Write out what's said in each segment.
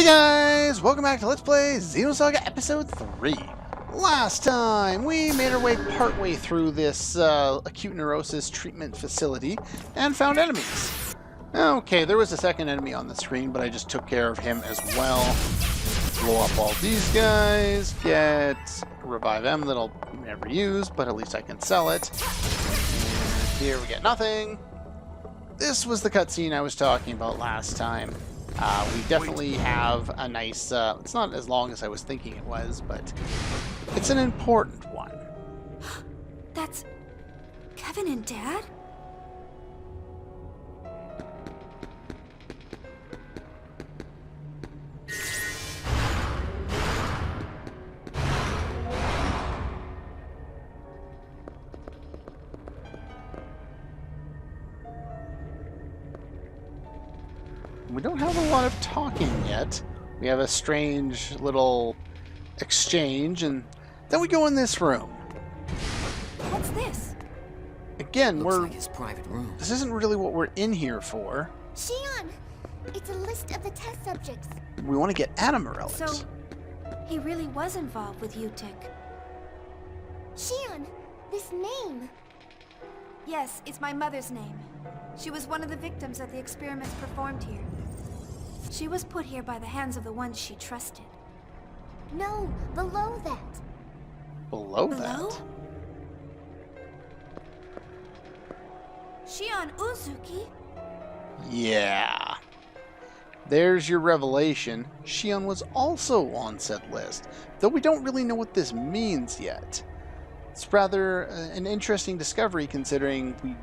Hey guys! Welcome back to Let's Play Xenosaga Episode 3. Last time, we made our way partway through this acute neurosis treatment facility and found enemies. Okay, there was a second enemy on the screen, but I just took care of him as well. Blow up all these guys, get Revive M that I'll never use, but at least I can sell it. And here we get nothing. This was the cutscene I was talking about last time. We definitely have a nice, it's not as long as I was thinking it was, but it's an important one. That's Kevin and Dad? We don't have a lot of talking yet. We have a strange little exchange, and then we go in this room. What's this? Again, Looks like his private room. This isn't really what we're in here for. Shion! It's a list of the test subjects. We want to get anima relics. So, he really was involved with UTIC. Shion, this name. Yes, it's my mother's name. She was one of the victims of the experiments performed here. She was put here by the hands of the ones she trusted. No, below that. Below Below? that? Shion Uzuki? Yeah. There's your revelation. Shion was also on said list, though we don't really know what this means yet. It's rather an interesting discovery considering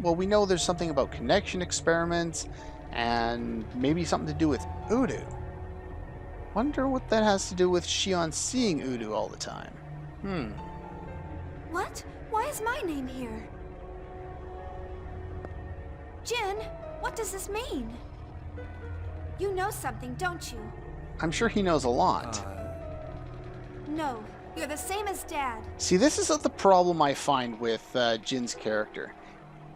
we know there's something about connection experiments and maybe something to do with Udo. Wonder what that has to do with Shion seeing Udo all the time. What? Why is my name here? Jin, what does this mean? You know something, don't you? I'm sure he knows a lot. No, you're the same as Dad. See, this is the problem I find with Jin's character.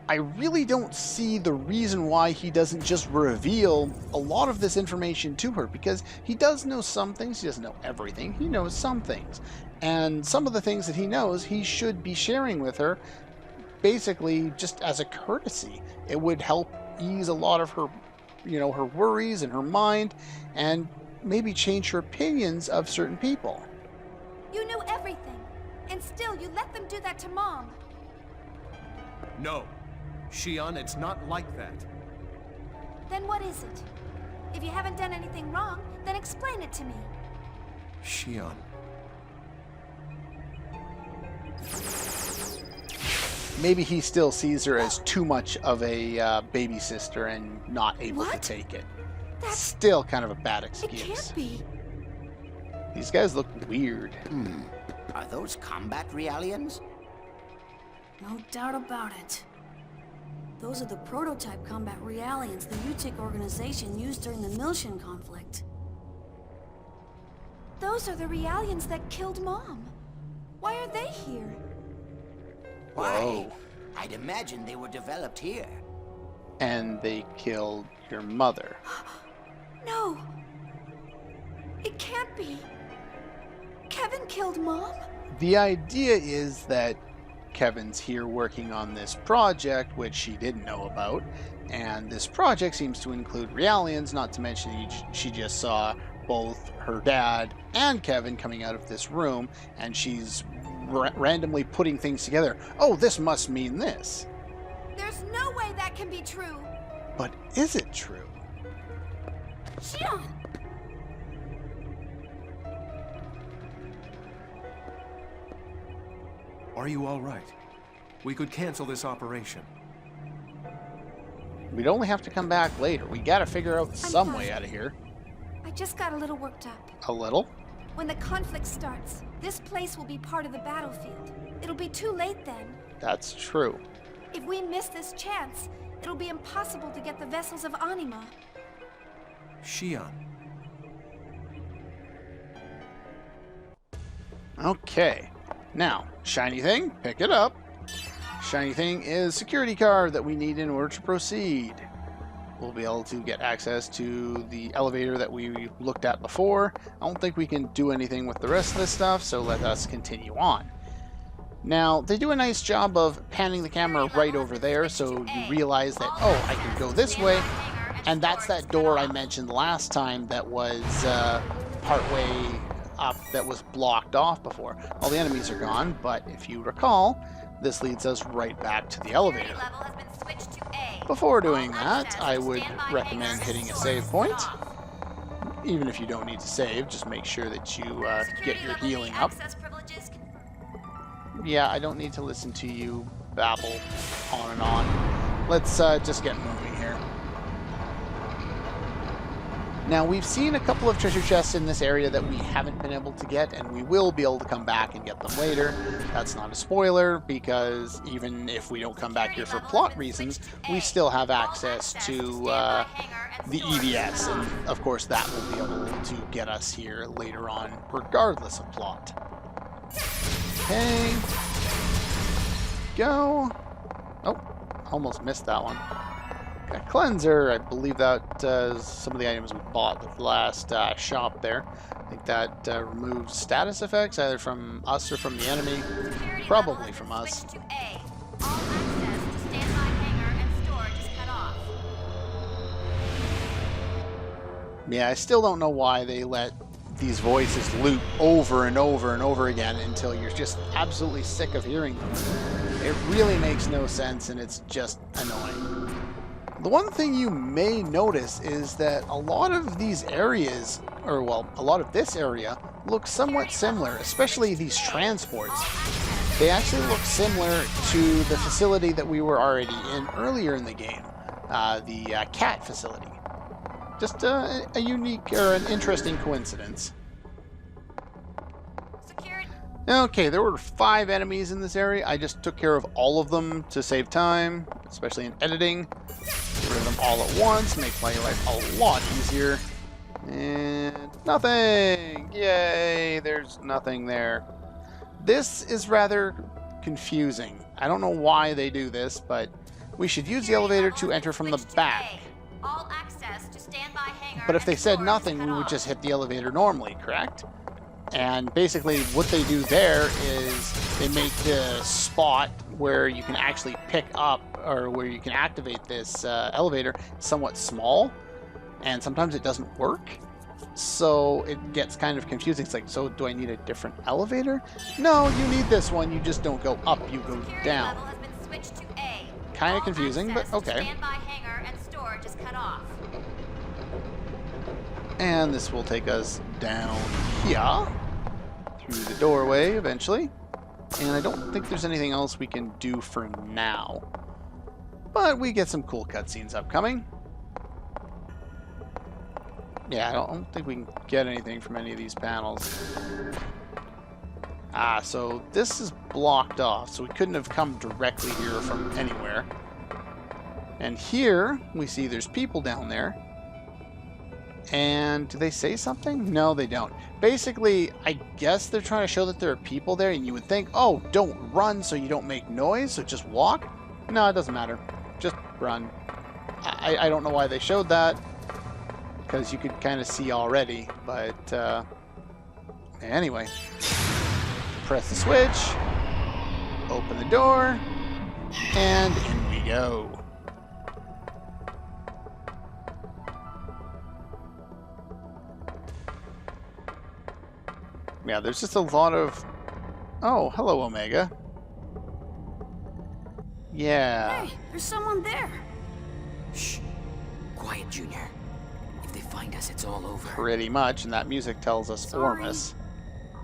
I really don't see the reason why he doesn't just reveal a lot of this information to her, because he does know some things, he doesn't know everything, he knows some things. And some of the things that he knows, he should be sharing with her, basically just as a courtesy. It would help ease a lot of her, her worries and her mind, and maybe change her opinions of certain people. You knew everything, and still you let them do that to Mom. No. Shion, it's not like that. Then what is it? If you haven't done anything wrong, then explain it to me. Shion. Maybe he still sees her as too much of a baby sister and not able What? to take it. That's... Still kind of a bad It excuse. can't be. These guys look weird. Are those combat realians? No doubt about it. Those are the prototype combat realians the UTIC organization used during the Milshan conflict. Those are the Realians that killed Mom. Why are they here? Why? Whoa. I'd imagine they were developed here. And they killed your mother. No. It can't be. Kevin killed Mom? The idea is that Kevin's here working on this project, which she didn't know about, and this project seems to include Realians, not to mention she just saw both her dad and Kevin coming out of this room, and she's randomly putting things together. Oh, this must mean this. There's no way that can be true. But is it true? Shion! Are you all right? We could cancel this operation. We'd only have to come back later. We gotta figure out some fine. way out of here. I just got a little worked up. A little? When the conflict starts, this place will be part of the battlefield. It'll be too late then. That's true. If we miss this chance, it'll be impossible to get the Vessels of Anima. Shion. Okay. Now, shiny thing, pick it up. Shiny thing is security card that we need in order to proceed. we'll be able to get access to the elevator that we looked at before. I don't think we can do anything with the rest of this stuff, so let us continue on. Now, they do a nice job of panning the camera right over there, so you realize that, oh, I can go this way, and that's that door I mentioned last time that was partway up, that was blocked off before. All the enemies are gone, but if you recall, this leads us right back to the elevator. Before doing that, I would recommend hitting a save point. Even if you don't need to save, just make sure that you get your healing up. Yeah, I don't need to listen to you babble on and on. Let's just get moving here. Now, we've seen a couple of treasure chests in this area that we haven't been able to get, and we will be able to come back and get them later. That's not a spoiler, because even if we don't come back here for plot reasons, we still have access to the EVS, and of course that will be able to get us here later on, regardless of plot. Okay. Go. Oh, almost missed that one. Got cleanser. I believe that some of the items we bought with the last shop there. I think that removes status effects, either from us or from the enemy. Probably from us. Yeah, I still don't know why they let these voices loop over and over and over again until you're just absolutely sick of hearing them. It really makes no sense, and it's just annoying. The one thing you may notice is that a lot of these areas, or well, a lot of this area, looks somewhat similar, especially these transports. They actually look similar to the facility that we were already in earlier in the game, the cat facility. Just a unique or an interesting coincidence. Okay, there were 5 enemies in this area. I just took care of all of them to save time, especially in editing. Get rid of them all at once, makes my life a lot easier. And nothing! Yay, there's nothing there. This is rather confusing. I don't know why they do this, but we should use the elevator to enter from the back. But if they said nothing, we would just hit the elevator normally, correct? And basically what they do there is they make the spot where you can actually pick up, or where you can activate this elevator, somewhat small, and sometimes it doesn't work. So it gets kind of confusing. It's like, so do I need a different elevator? No, you need this one. You just don't go up, you go down. Kind of confusing, but okay. And this will take us down here, through the doorway eventually. And I don't think there's anything else we can do for now. But we get some cool cutscenes upcoming. Yeah, I don't think we can get anything from any of these panels. Ah, so this is blocked off, so we couldn't have come directly here from anywhere. And here, we see there's people down there. And do they say something? No, they don't. Basically, I guess they're trying to show that there are people there, and you would think, oh, don't run so you don't make noise, so just walk? No, it doesn't matter. Just run. I don't know why they showed that, because you could kind of see already, but anyway. Press the switch, open the door, and in we go. Yeah, there's just a lot of... Oh, hello, Omega. Yeah. Hey, there's someone there. Shh. Quiet, Junior. If they find us, it's all over. Pretty much, and that music tells us Sorry. Ormus.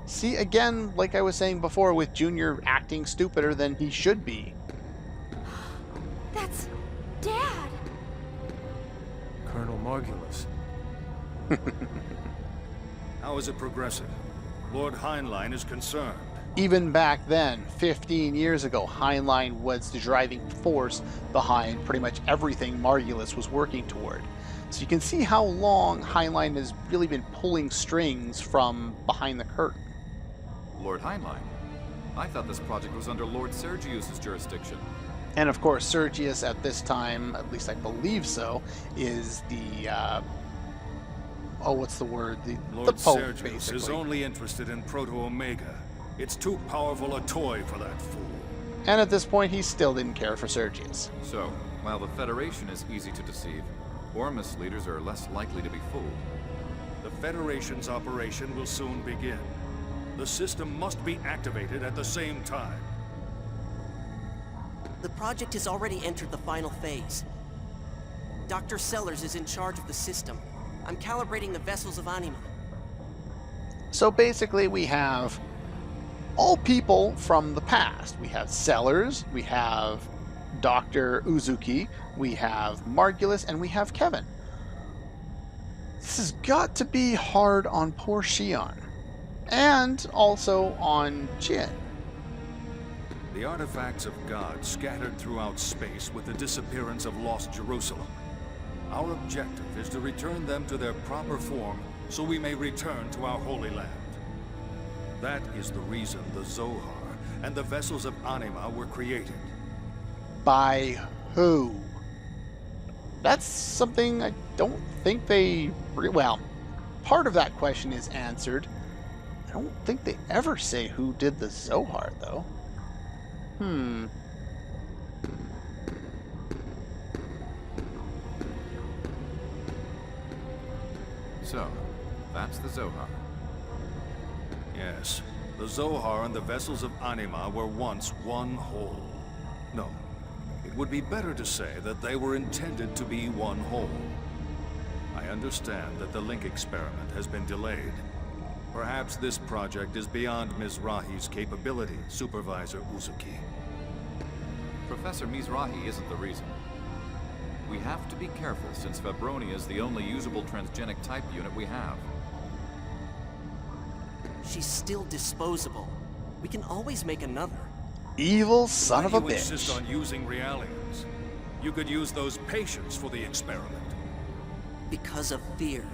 See, again, like I was saying before, with Junior acting stupider than he should be. That's Dad. Colonel Margulis. How is it progressing? Lord Heinlein is concerned. Even back then, 15 years ago, Heinlein was the driving force behind pretty much everything Margulis was working toward. So you can see how long Heinlein has really been pulling strings from behind the curtain. Lord Heinlein? I thought this project was under Lord Sergius's jurisdiction. And of course, Sergius at this time, at least I believe so, is the oh, what's the word? The Lord Pope, Sergius is basically. only interested in Proto-Omega. It's too powerful a toy for that fool. And at this point, he still didn't care for Sergius. So, while the Federation is easy to deceive, Ormus leaders are less likely to be fooled. The Federation's operation will soon begin. The system must be activated at the same time. The project has already entered the final phase. Dr. Sellers is in charge of the system. I'm calibrating the Vessels of Anima. So basically, we have all people from the past. We have Sellers, we have Dr. Uzuki, we have Margulis, and we have Kevin. This has got to be hard on poor Shion. And also on Jin. The artifacts of God scattered throughout space with the disappearance of lost Jerusalem. Our objective is to return them to their proper form so we may return to our Holy Land. That is the reason the Zohar and the Vessels of Anima were created. By who? That's something I don't think they... Well, part of that question is answered. I don't think they ever say who did the Zohar, though. So, that's the Zohar. Yes, the Zohar and the Vessels of Anima were once one whole. No, it would be better to say that they were intended to be one whole. I understand that the link experiment has been delayed. Perhaps this project is beyond Mizrahi's capability, Supervisor Uzuki. Professor Mizrahi isn't the reason. We have to be careful since Febronia is the only usable transgenic type unit we have. She's still disposable. We can always make another. Evil son of a Why do you insist bitch. on using realians? You could use those patients for the experiment. Because of fear.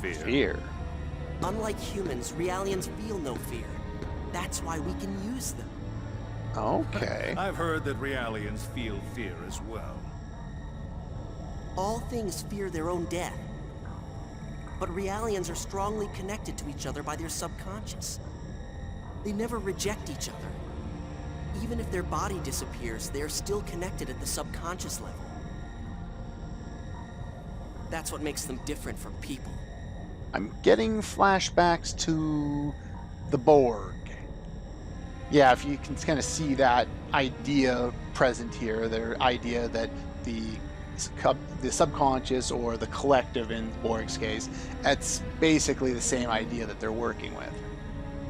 Fear. Unlike humans, Realians feel no fear. That's why we can use them. Okay. I've heard that realians feel fear as well. All things fear their own death. But Realians are strongly connected to each other by their subconscious. They never reject each other. Even if their body disappears, they are still connected at the subconscious level. That's what makes them different from people. I'm getting flashbacks to the Borg. Yeah, if you can kind of see that idea present here, their idea that the subconscious or the collective in Borg's case, that's basically the same idea that they're working with.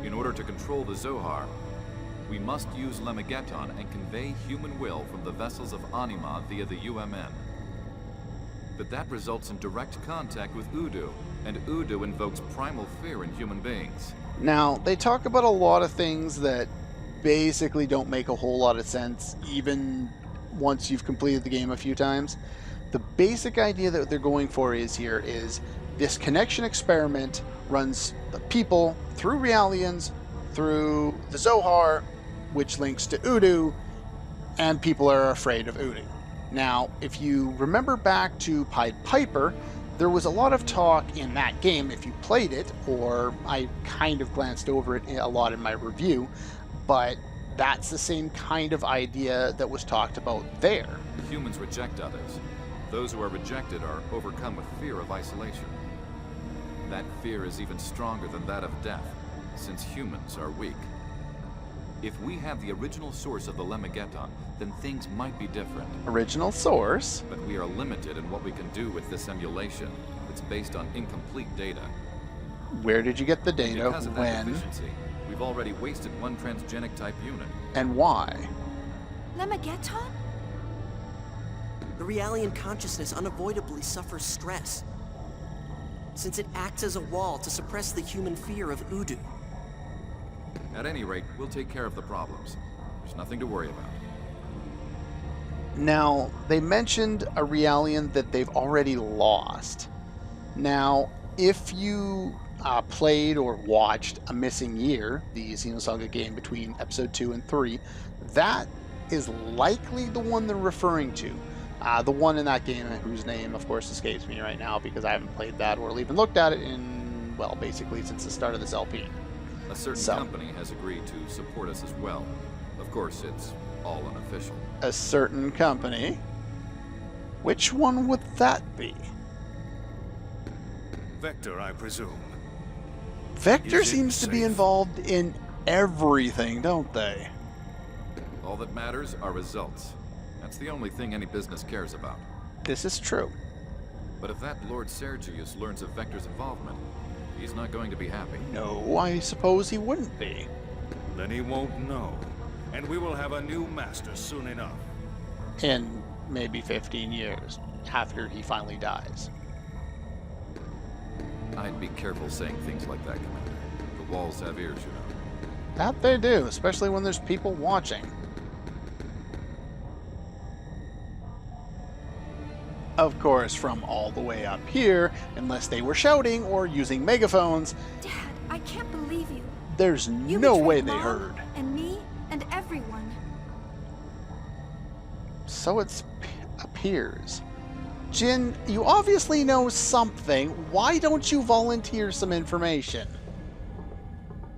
In order to control the Zohar, we must use Lemegeton and convey human will from the Vessels of Anima via the UMN. But that results in direct contact with Udu, and Udu invokes primal fear in human beings. Now, they talk about a lot of things that basically don't make a whole lot of sense, even once you've completed the game a few times. The basic idea that they're going for is this connection experiment runs the people through Realians, through the Zohar, which links to Udu, and people are afraid of Udu. Now, if you remember back to Pied Piper, there was a lot of talk in that game, if you played it, or I kind of glanced over it a lot in my review, but that's the same kind of idea that was talked about there. Humans reject others. Those who are rejected are overcome with fear of isolation. That fear is even stronger than that of death, since humans are weak. If we have the original source of the Lemegeton, then things might be different. Original source? But we are limited in what we can do with this emulation. It's based on incomplete data. Where did you get the data? Because of that When? deficiency, we've already wasted one transgenic type unit. And why? Lemegeton? The Realian consciousness unavoidably suffers stress, since it acts as a wall to suppress the human fear of Udu. At any rate, we'll take care of the problems. There's nothing to worry about. Now, they mentioned a Realian that they've already lost. Now, if you played or watched A Missing Year, the Xenosaga game between episode 2 and 3, that is likely the one they're referring to. The one in that game whose name, of course, escapes me right now because I haven't played that or even looked at it in, well, basically since the start of this LP. A certain company has agreed to support us as well. Of course, it's all unofficial. A certain company? Which one would that be? Vector, I presume. Vector Is it seems to be safe? involved in everything, don't they? All that matters are results. That's the only thing any business cares about. This is true. But if that Lord Sergius learns of Vector's involvement, he's not going to be happy. No, I suppose he wouldn't be. Then he won't know. And we will have a new master soon enough. In maybe 15 years, after he finally dies. I'd be careful saying things like that, Commander. The walls have ears, you know. That they do, especially when there's people watching. Of course, from all the way up here, unless they were shouting or using megaphones, Dad, I can't believe you. there's You no betrayed way they Mom heard. And me and everyone. So it appears. Jin, you obviously know something. Why don't you volunteer some information?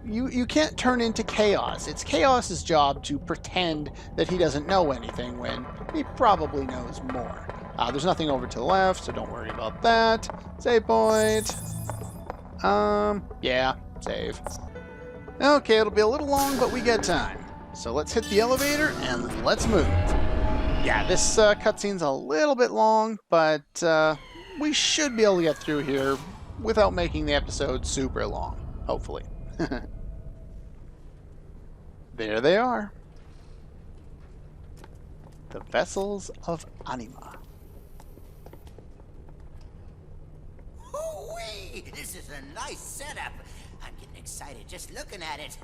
You can't turn into Chaos. It's Chaos's job to pretend that he doesn't know anything when he probably knows more. There's nothing over to the left, so don't worry about that. Save point. Yeah, save. Okay, it'll be a little long, but we get time. So let's hit the elevator and let's move. Yeah, this cutscene's a little bit long, but we should be able to get through here without making the episode super long, hopefully. There they are. The Vessels of Anima. Hoo-wee! This is a nice setup. I'm getting excited just looking at it.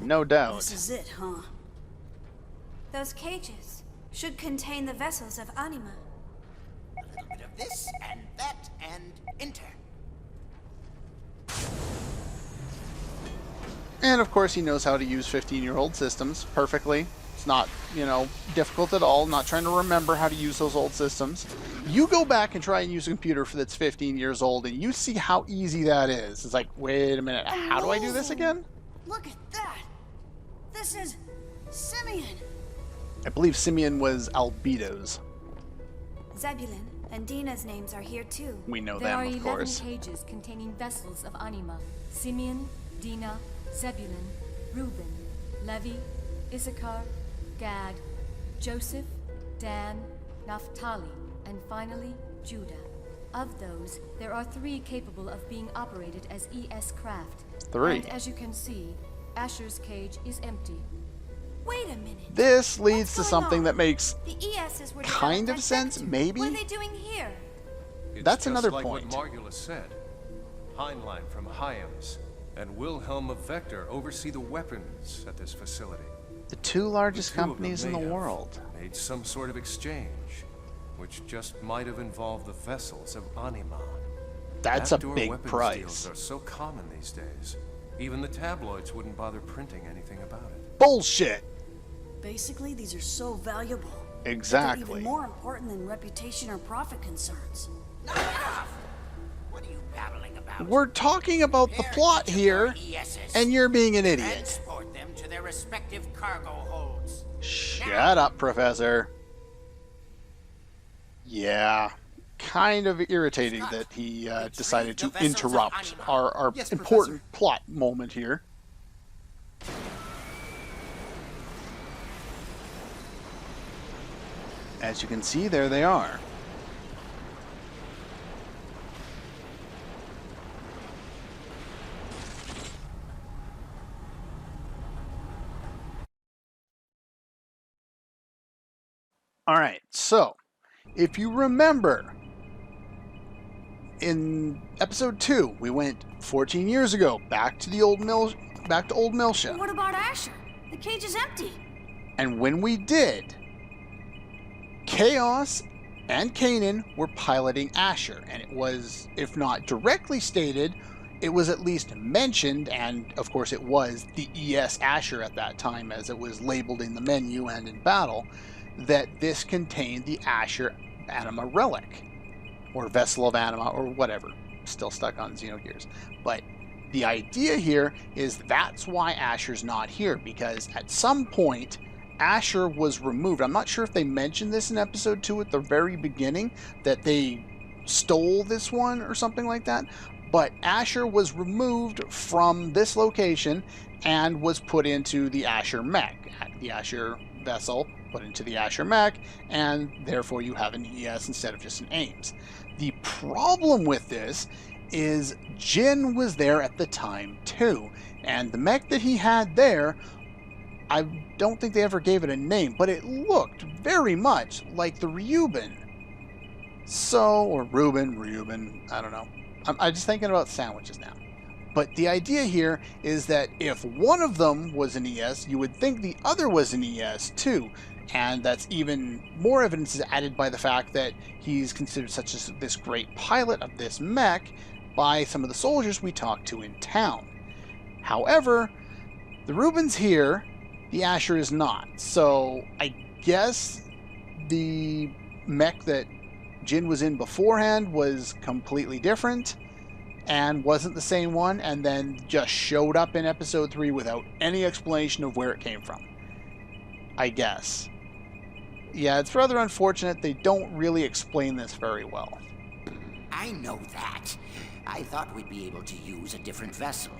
No doubt. This is it, huh? Those cages should contain the Vessels of Anima. A little bit of this and that and enter. And of course he knows how to use 15-year-old systems perfectly. It's not, you know, difficult at all. Not trying to remember how to use those old systems. You go back and try and use a computer that's 15 years old and you see how easy that is. It's like, wait a minute, how do I do this again? Look at that! This is Simeon! I believe Simeon was Albedo's. Zebulun and Dina's names are here too. We know There are them, of 11 course. cages containing Vessels of Anima. Simeon, Dina, Zebulun, Reuben, Levi, Issachar, Gad, Joseph, Dan, Naphtali, and finally, Judah. Of those, there are 3 capable of being operated as ES craft. 3. And as you can see, Asher's cage is empty. Wait a minute. This leads to What's going something on? that makes The ESs were kind developed of at sense, Vector. maybe? What are they doing here? It's That's just another like point. what Margulis said. Heinlein from Hyams and Wilhelm of Vector oversee the weapons at this facility. The 2 largest The two of them companies in may the have world. Made some sort of exchange, which just might have involved the Vessels of Anima. That's a Backdoor big weapons price. deals are so common these days. Even the tabloids wouldn't bother printing anything about it. Bullshit! Basically, these are so valuable. They're Exactly. even more important than reputation or profit concerns. Knock it off! What are you babbling about? We're talking about the Prepare plot each of here, your ESs. and you're being an idiot. Transport them to their respective cargo holds. Shut up, Professor. Yeah, kind of irritating that he decided to interrupt our Yes, important plot moment here. As you can see, there they are. All right, so if you remember, in episode 2, we went 14 years ago back to the old mill, back to Old But Millship, what about Asher? The cage is empty. and when we did, Chaos and Kanan were piloting Asher, and it was, if not directly stated, it was at least mentioned, and of course it was the ES Asher at that time as it was labeled in the menu and in battle, that this contained the Asher Anima relic, or Vessel of Anima, or whatever. Still stuck on Xenogears. But the idea here is that's why Asher's not here, because at some point Asher was removed. I'm not sure if they mentioned this in episode 2 at the very beginning, that they stole this one or something like that, but Asher was removed from this location and was put into the Asher mech. The Asher vessel put into the Asher mech, and therefore you have an ES instead of just an Ames. The problem with this is Jin was there at the time too, and the mech that he had there, I don't think they ever gave it a name, but it looked very much like the Ryuben. So, or Ryuben, I don't know. I'm just thinking about sandwiches now. But the idea here is that if one of them was an ES, you would think the other was an ES too. And that's even more evidence is added by the fact that he's considered such this great pilot of this mech by some of the soldiers we talked to in town. However, the Ryuben's here, the Asher is not. So I guess the mech that Jin was in beforehand was completely different and wasn't the same one, and then just showed up in episode 3 without any explanation of where it came from, I guess. Yeah, it's rather unfortunate they don't really explain this very well. I know that. I thought we'd be able to use a different vessel,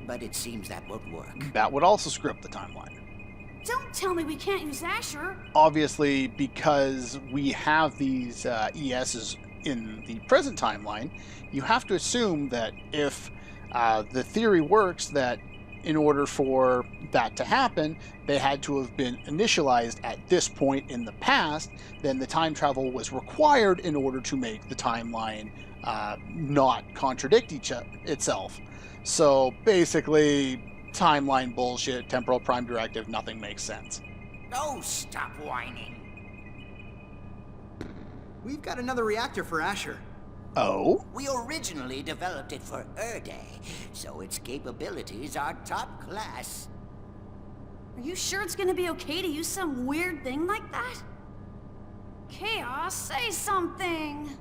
but it seems that won't work. That would also script the timeline. Don't tell me we can't use Asher. Obviously, because we have these ESs in the present timeline, you have to assume that if the theory works, that in order for that to happen, they had to have been initialized at this point in the past, then the time travel was required in order to make the timeline not contradict itself. So basically, timeline bullshit, temporal prime directive, nothing makes sense. Oh, stop whining. We've got another reactor for Asher. Oh? We originally developed it for Erde, so its capabilities are top class. Are you sure it's gonna be okay to use some weird thing like that? Chaos, say something!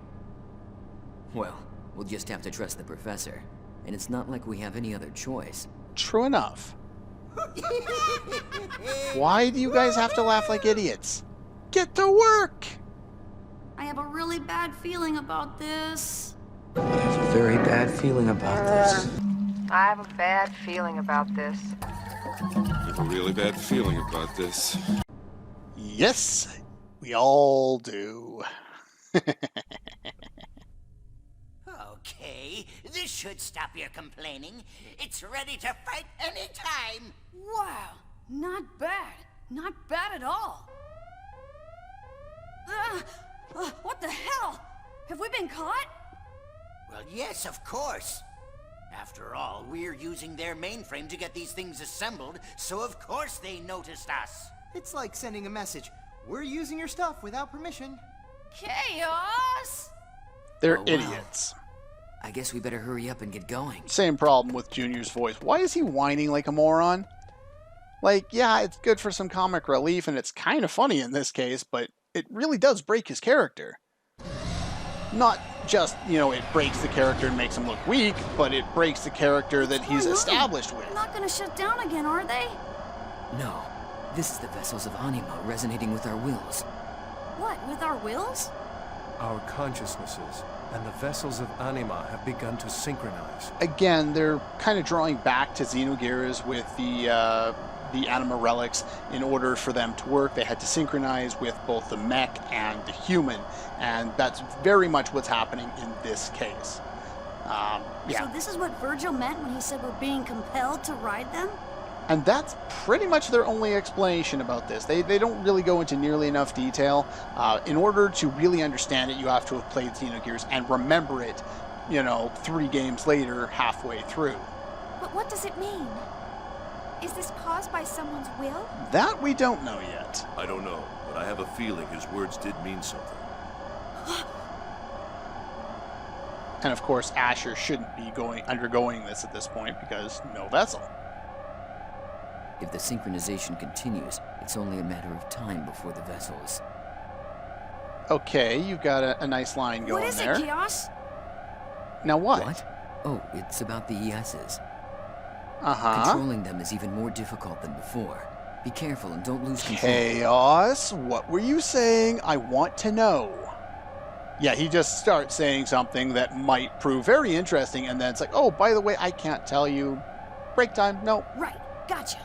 Well, we'll just have to trust the professor. And it's not like we have any other choice. True enough. Why do you guys have to laugh like idiots? Get to work! I have a really bad feeling about this. I have a very bad feeling about this. I have a bad feeling about this. I have a really bad feeling about this. Yes, we all do. Okay, this should stop your complaining. It's ready to fight anytime. Wow, not bad. Not bad at all. What the hell? Have we been caught? Well, yes, of course. After all, we're using their mainframe to get these things assembled, so of course they noticed us. It's like sending a message. We're using your stuff without permission. Chaos! They're idiots. I guess we better hurry up and get going. Same problem with Junior's voice. Why is he whining like a moron? Like, yeah, it's good for some comic relief, and it's kind of funny in this case, but it really does break his character. Not just, it breaks the character and makes him look weak, but it breaks the character that he's established with. They're not gonna shut down again, are they? No. This is the Vessels of Anima resonating with our wills. What, with our wills? Our consciousnesses and the Vessels of Anima have begun to synchronize. Again, they're kind of drawing back to Xenogears with the Anima relics. In order for them to work, they had to synchronize with both the mech and the human, and that's very much what's happening in this case. Yeah. So this is what Virgil meant when he said we're being compelled to ride them? And that's pretty much their only explanation about this. They don't really go into nearly enough detail. In order to really understand it, you have to have played Xenogears and remember it, 3 games later, halfway through. But what does it mean? Is this caused by someone's will? That we don't know yet. I don't know, but I have a feeling his words did mean something. And of course, Asher shouldn't be undergoing this at this point because no vessel. If the synchronization continues, it's only a matter of time before the vessels. Okay, you've got a nice line going What is there. it, Chaos? Now what? What? Oh, it's about the ESs. Uh-huh. Controlling them is even more difficult than before. Be careful and don't lose control. Chaos, what were you saying? I want to know. Yeah, he just starts saying something that might prove very interesting, and then it's like, oh, by the way, I can't tell you. Break time? No. Right, gotcha.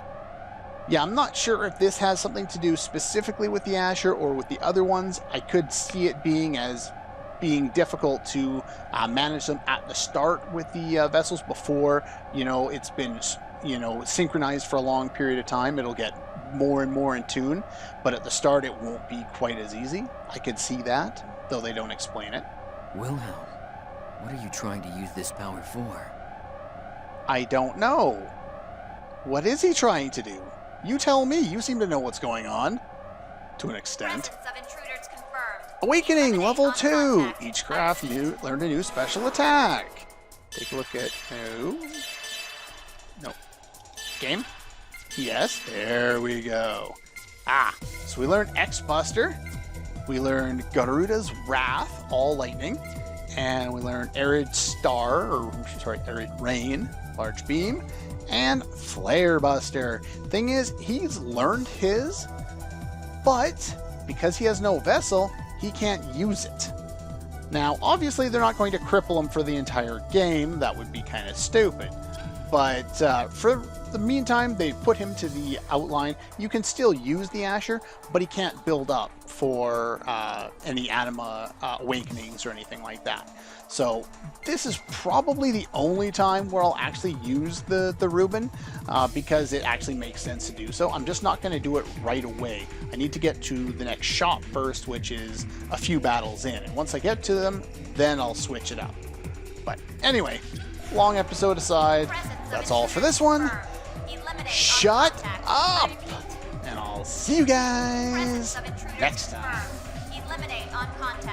Yeah, I'm not sure if this has something to do specifically with the Asher or with the other ones. I could see it being difficult to manage them at the start with the vessels before, it's been, synchronized for a long period of time. It'll get more and more in tune, but at the start it won't be quite as easy. I could see that, though they don't explain it. Wilhelm, what are you trying to use this power for? I don't know. What is he trying to do? You tell me. You seem to know what's going on. To an extent. Presence of intruders confirmed. Awakening, Eliminate level on 2. contact. Each craft learned a new special attack. Take a look at... No. Game? Yes, there we go. So we learned X-Buster. We learned Garuda's Wrath, all lightning. And we learned Arid Rain, large beam. And Flare Buster. Thing is, he's learned his, but because he has no vessel, he can't use it. Now, obviously, they're not going to cripple him for the entire game. That would be kind of stupid. But for the meantime, they put him to the outline. You can still use the Asher, but he can't build up for any Anima awakenings or anything like that. So this is probably the only time where I'll actually use the Reuben because it actually makes sense to do so. I'm just not going to do it right away. I need to get to the next shop first, which is a few battles in. And once I get to them, then I'll switch it up. But anyway, long episode aside, that's all for this one. Shut up! And I'll see you guys next time. Eliminate on contact.